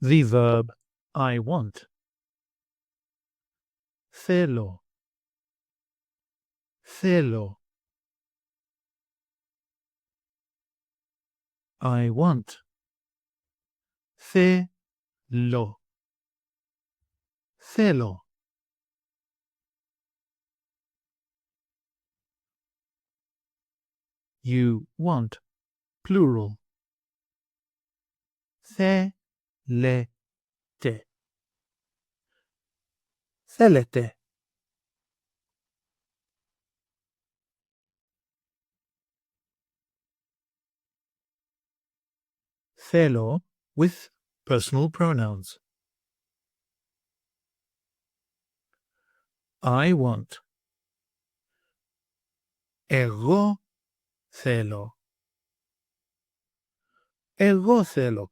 The verb I want. Θέλω. Θέλω. I want. Θέλω. Θέλω. You want. Plural. Θέλετε. Θέλετε. Θέλω with personal pronouns. I want. Εγώ θέλω. Εγώ θέλω.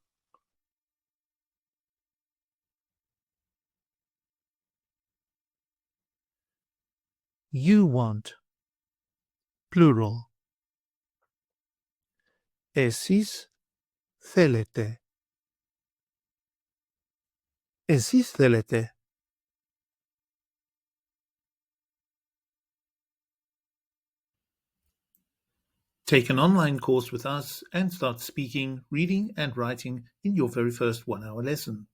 You want. Plural. Εσείς θέλετε. Εσείς θέλετε. Take an online course with us and start speaking, reading and writing in your very first 1-hour lesson.